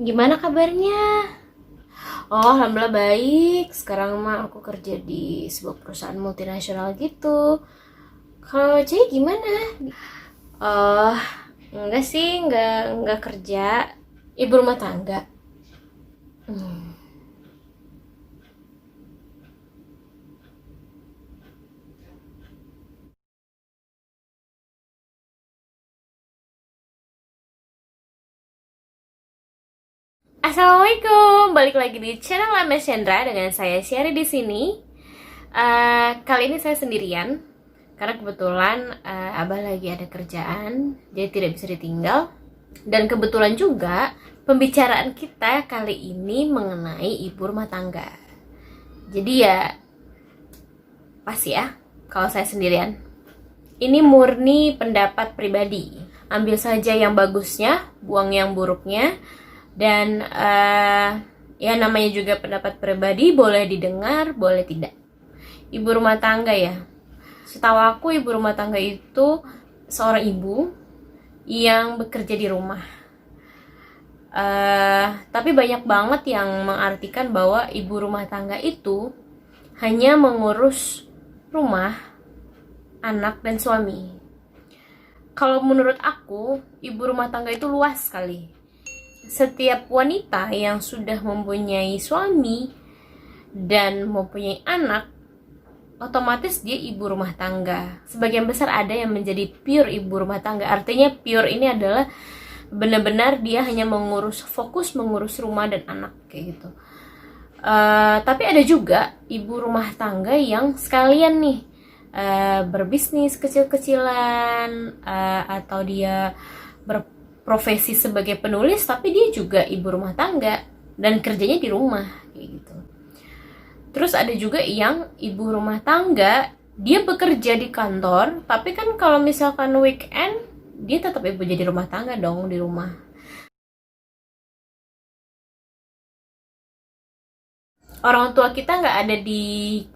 Gimana kabarnya? Oh, alhamdulillah baik. Sekarang mah aku kerja di sebuah perusahaan multinasional gitu. Kalau Cai gimana? Oh, enggak sih, enggak kerja. Ibu rumah tangga. Hmm. Assalamualaikum, balik lagi di channel Lames Chandra dengan saya Syari di sini. Kali ini saya sendirian karena kebetulan Abah lagi ada kerjaan, jadi tidak bisa ditinggal. Dan kebetulan juga pembicaraan kita kali ini mengenai ibu rumah tangga. Jadi ya pas ya kalau saya sendirian. Ini murni pendapat pribadi. Ambil saja yang bagusnya, buang yang buruknya. Dan ya namanya juga pendapat pribadi, boleh didengar, boleh tidak. Ibu rumah tangga ya. Setahu aku ibu rumah tangga itu seorang ibu yang bekerja di rumah. Tapi banyak banget yang mengartikan bahwa ibu rumah tangga itu hanya mengurus rumah, anak, dan suami. Kalau menurut aku, ibu rumah tangga itu luas sekali. Setiap wanita yang sudah mempunyai suami dan mempunyai anak, otomatis dia ibu rumah tangga. Sebagian besar ada yang menjadi pure ibu rumah tangga. Artinya pure ini adalah benar-benar dia hanya fokus mengurus rumah dan anak kayak gitu. Tapi ada juga ibu rumah tangga yang sekalian nih berbisnis kecil-kecilan, atau dia berprofesi sebagai penulis, tapi dia juga ibu rumah tangga dan kerjanya di rumah kayak gitu. Terus ada juga yang ibu rumah tangga, dia bekerja di kantor, tapi kan kalau misalkan weekend dia tetap ibu jadi rumah tangga dong di rumah. Orang tua kita nggak ada di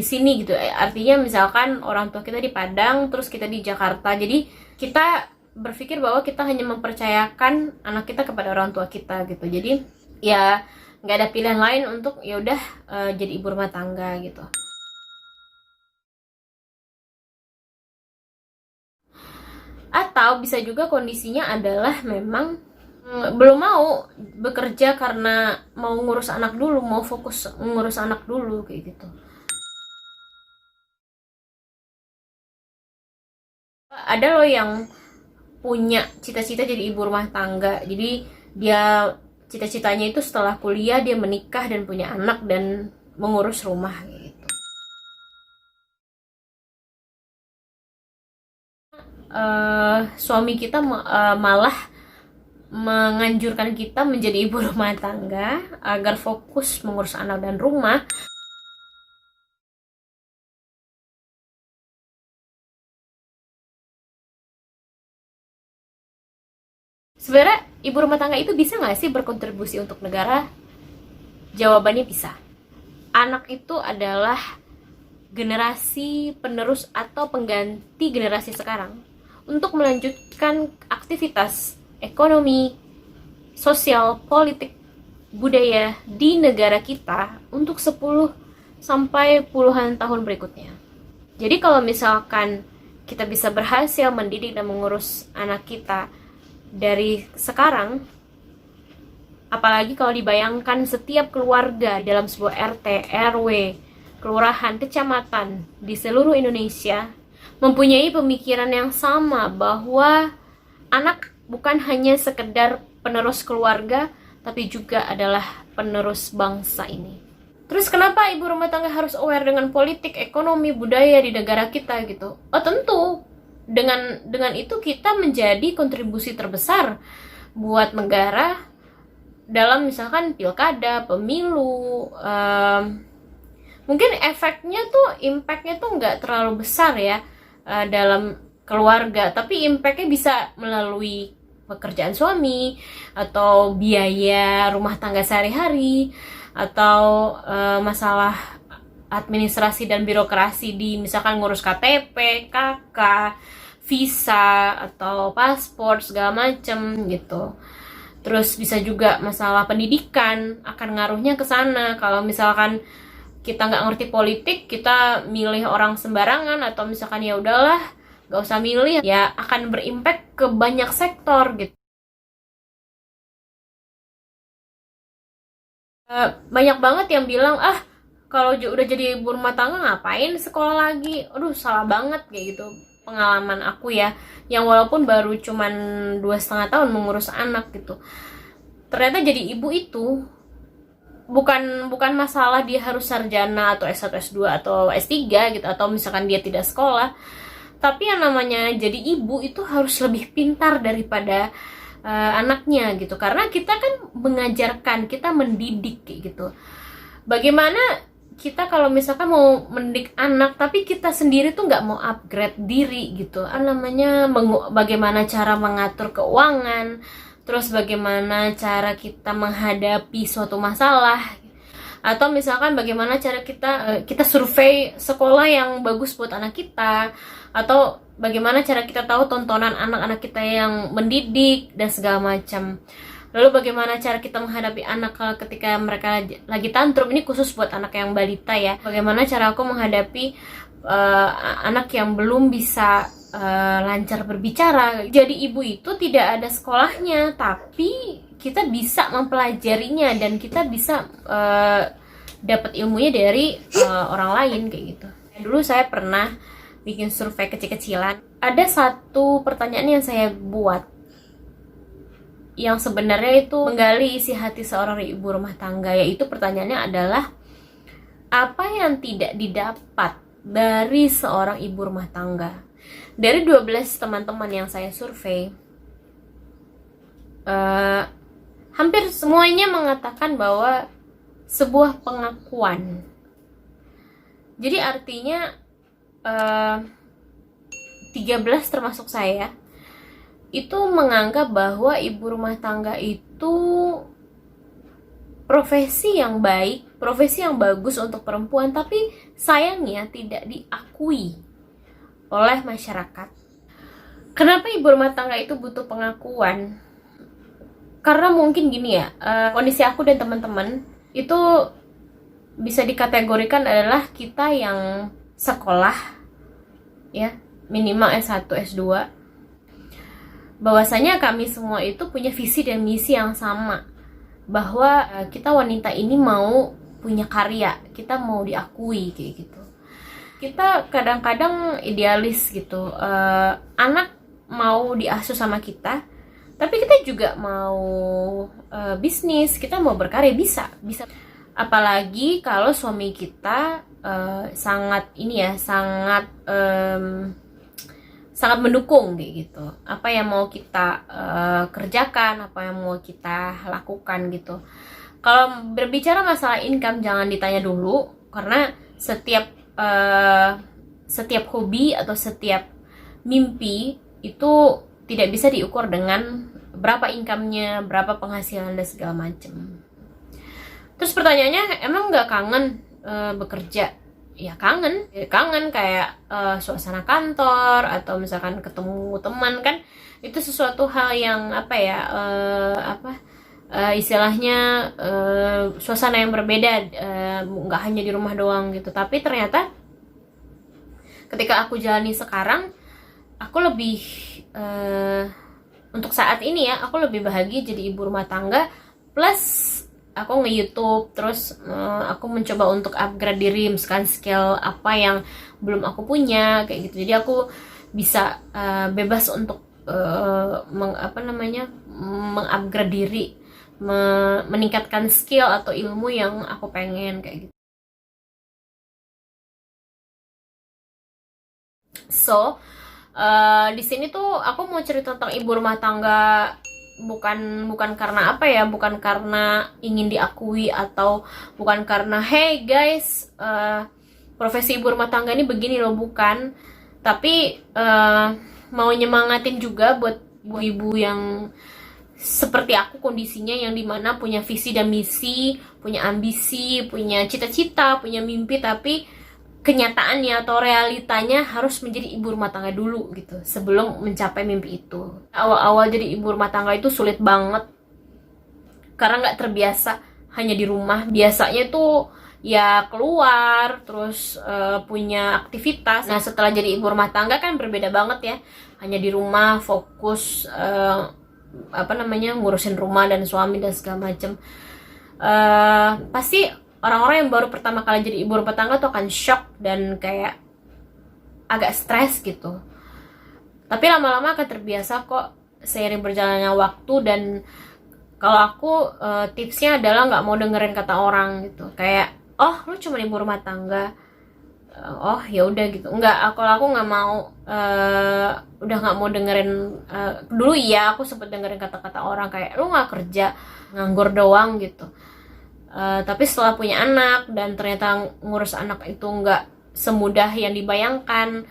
sini gitu. Artinya misalkan orang tua kita di Padang, terus kita di Jakarta. Jadi kita berpikir bahwa kita hanya mempercayakan anak kita kepada orang tua kita gitu. Jadi ya nggak ada pilihan lain untuk ya udah jadi ibu rumah tangga gitu. Atau bisa juga kondisinya adalah memang belum mau bekerja karena mau ngurus anak dulu, mau fokus ngurus anak dulu kayak gitu. Ada loh yang punya cita-cita jadi ibu rumah tangga. Jadi dia cita-citanya itu setelah kuliah dia menikah dan punya anak dan mengurus rumah gitu. Suami kita malah menganjurkan kita menjadi ibu rumah tangga agar fokus mengurus anak dan rumah. Sebenarnya ibu rumah tangga itu bisa nggak sih berkontribusi untuk negara? Jawabannya bisa. Anak itu adalah generasi penerus atau pengganti generasi sekarang untuk melanjutkan aktivitas ekonomi, sosial, politik, budaya di negara kita untuk 10 sampai puluhan tahun berikutnya. Jadi kalau misalkan kita bisa berhasil mendidik dan mengurus anak kita dari sekarang, apalagi kalau dibayangkan setiap keluarga dalam sebuah RT, RW, kelurahan, kecamatan di seluruh Indonesia mempunyai pemikiran yang sama bahwa anak bukan hanya sekedar penerus keluarga, tapi juga adalah penerus bangsa ini. Terus kenapa ibu rumah tangga harus aware dengan politik, ekonomi, budaya di negara kita gitu? Oh tentu, dengan itu kita menjadi kontribusi terbesar buat negara dalam misalkan pilkada, pemilu. Mungkin efeknya tuh, impactnya tuh nggak terlalu besar ya dalam keluarga, tapi impactnya bisa melalui pekerjaan suami atau biaya rumah tangga sehari-hari atau masalah administrasi dan birokrasi di misalkan ngurus KTP, KK, visa atau paspor segala macem gitu. Terus bisa juga masalah pendidikan akan ngaruhnya ke sana. Kalau misalkan kita nggak ngerti politik, kita milih orang sembarangan, atau misalkan ya udahlah nggak usah milih, ya akan berimpact ke banyak sektor gitu. Banyak banget yang bilang, ah kalau udah jadi ibu rumah tangga ngapain sekolah lagi. Aduh, salah banget kayak gitu. Pengalaman aku ya, yang walaupun baru cuman 2,5 tahun mengurus anak gitu, ternyata jadi ibu itu bukan masalah dia harus sarjana atau S1 S2 atau S3 gitu, atau misalkan dia tidak sekolah. Tapi yang namanya jadi ibu itu harus lebih pintar daripada anaknya gitu, karena kita kan mengajarkan, kita mendidik kayak gitu. Bagaimana kita kalau misalkan mau mendidik anak tapi kita sendiri tuh nggak mau upgrade diri gitu, namanya bagaimana cara mengatur keuangan, terus bagaimana cara kita menghadapi suatu masalah, atau misalkan bagaimana cara kita survei sekolah yang bagus buat anak kita, atau bagaimana cara kita tahu tontonan anak-anak kita yang mendidik dan segala macam. Lalu bagaimana cara kita menghadapi anak ketika mereka lagi tantrum, ini khusus buat anak yang balita ya. Bagaimana cara aku menghadapi anak yang belum bisa lancar berbicara. Jadi ibu itu tidak ada sekolahnya, tapi kita bisa mempelajarinya dan kita bisa dapat ilmunya dari orang lain kayak gitu. Dulu saya pernah bikin survei kecil-kecilan. Ada satu pertanyaan yang saya buat yang sebenarnya itu menggali isi hati seorang ibu rumah tangga, yaitu pertanyaannya adalah, apa yang tidak didapat dari seorang ibu rumah tangga? Dari 12 teman-teman yang saya survei, hampir semuanya mengatakan bahwa sebuah pengakuan. Jadi artinya 13 termasuk saya itu menganggap bahwa ibu rumah tangga itu profesi yang baik, profesi yang bagus untuk perempuan, tapi sayangnya tidak diakui oleh masyarakat. Kenapa ibu rumah tangga itu butuh pengakuan? Karena mungkin gini ya, kondisi aku dan teman-teman itu bisa dikategorikan adalah kita yang sekolah ya, minimal S1, S2. Bahwasanya kami semua itu punya visi dan misi yang sama, bahwa kita wanita ini mau punya karya, kita mau diakui kayak gitu. Kita kadang-kadang idealis gitu, anak mau diasuh sama kita, tapi kita juga mau bisnis, kita mau berkarya, bisa. Apalagi kalau suami kita sangat sangat mendukung kayak gitu. Apa yang mau kita kerjakan, apa yang mau kita lakukan gitu. Kalau berbicara masalah income jangan ditanya dulu, karena setiap hobi atau setiap mimpi itu tidak bisa diukur dengan berapa income-nya, berapa penghasilan dan segala macam. Terus pertanyaannya, emang nggak kangen bekerja? Ya kangen kayak suasana kantor, atau misalkan ketemu teman, kan itu sesuatu hal yang istilahnya suasana yang berbeda, nggak hanya di rumah doang gitu. Tapi ternyata ketika aku jalani sekarang, aku lebih untuk saat ini ya, aku lebih bahagia jadi ibu rumah tangga, plus aku nge-YouTube, terus aku mencoba untuk upgrade diri, misalkan skill apa yang belum aku punya kayak gitu. Jadi aku bisa bebas untuk mengupgrade diri, meningkatkan skill atau ilmu yang aku pengen kayak gitu. So di sini tuh aku mau cerita tentang ibu rumah tangga, bukan karena bukan karena ingin diakui, atau bukan karena hey guys, profesi ibu rumah tangga ini begini loh, bukan. Tapi mau nyemangatin juga buat ibu yang seperti aku kondisinya, yang dimana punya visi dan misi, punya ambisi, punya cita-cita, punya mimpi, tapi kenyataannya atau realitanya harus menjadi ibu rumah tangga dulu gitu sebelum mencapai mimpi itu. Awal-awal jadi ibu rumah tangga itu sulit banget, karena nggak terbiasa hanya di rumah. Biasanya tuh ya keluar, terus punya aktivitas. Nah, setelah jadi ibu rumah tangga kan berbeda banget ya, hanya di rumah fokus ngurusin rumah dan suami dan segala macem. Pasti orang-orang yang baru pertama kali jadi ibu rumah tangga tuh akan shock dan kayak agak stres gitu. Tapi lama-lama akan terbiasa kok seiring berjalannya waktu. Dan kalau aku tipsnya adalah nggak mau dengerin kata orang gitu, kayak oh lu cuma ibu rumah tangga, oh ya udah gitu. Kalau aku nggak mau, udah nggak mau dengerin. Dulu iya aku sempet dengerin kata-kata orang kayak lu nggak kerja, nganggur doang gitu. Tapi setelah punya anak dan ternyata ngurus anak itu nggak semudah yang dibayangkan,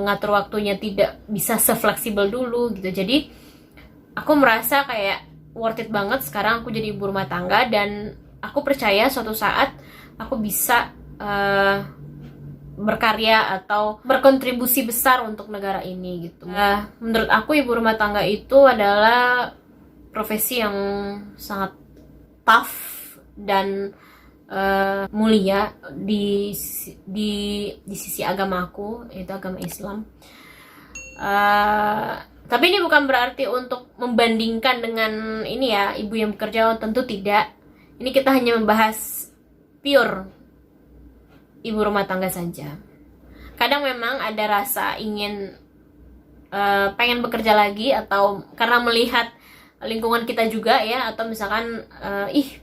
ngatur waktunya tidak bisa sefleksibel dulu gitu. Jadi aku merasa kayak worth it banget sekarang aku jadi ibu rumah tangga, dan aku percaya suatu saat aku bisa berkarya atau berkontribusi besar untuk negara ini gitu. Menurut aku ibu rumah tangga itu adalah profesi yang sangat tough dan mulia di sisi agamaku, yaitu agama Islam. Tapi ini bukan berarti untuk membandingkan dengan ini ya, ibu yang bekerja, tentu tidak. Ini kita hanya membahas pure ibu rumah tangga saja. Kadang memang ada rasa ingin pengen bekerja lagi, atau karena melihat lingkungan kita juga ya, atau misalkan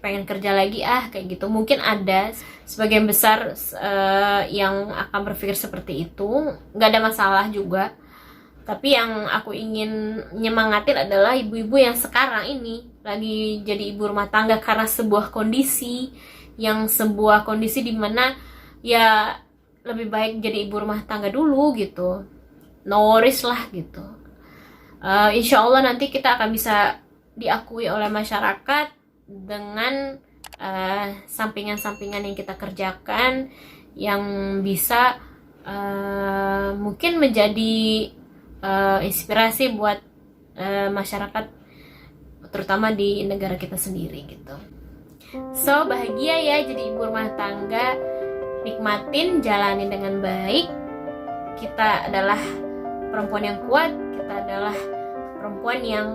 pengen kerja lagi kayak gitu. Mungkin ada sebagian besar yang akan berpikir seperti itu, nggak ada masalah juga. Tapi yang aku ingin nyemangatin adalah ibu-ibu yang sekarang ini lagi jadi ibu rumah tangga karena sebuah kondisi dimana ya lebih baik jadi ibu rumah tangga dulu gitu, no worries lah gitu. Insya Allah nanti kita akan bisa diakui oleh masyarakat dengan sampingan-sampingan yang kita kerjakan, yang bisa mungkin menjadi inspirasi buat masyarakat, terutama di negara kita sendiri gitu. So bahagia ya jadi ibu rumah tangga, nikmatin, jalanin dengan baik. Kita adalah perempuan yang kuat, kita adalah perempuan yang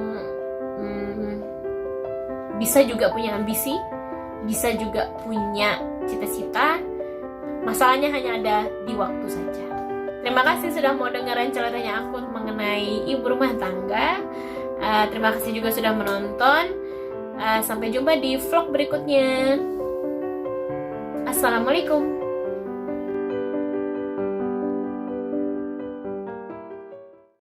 bisa juga punya ambisi, bisa juga punya cita-cita. Masalahnya hanya ada di waktu saja. Terima kasih sudah mau dengerin ceritanya aku mengenai ibu rumah tangga. Terima kasih juga sudah menonton. Sampai jumpa di vlog berikutnya. Assalamualaikum.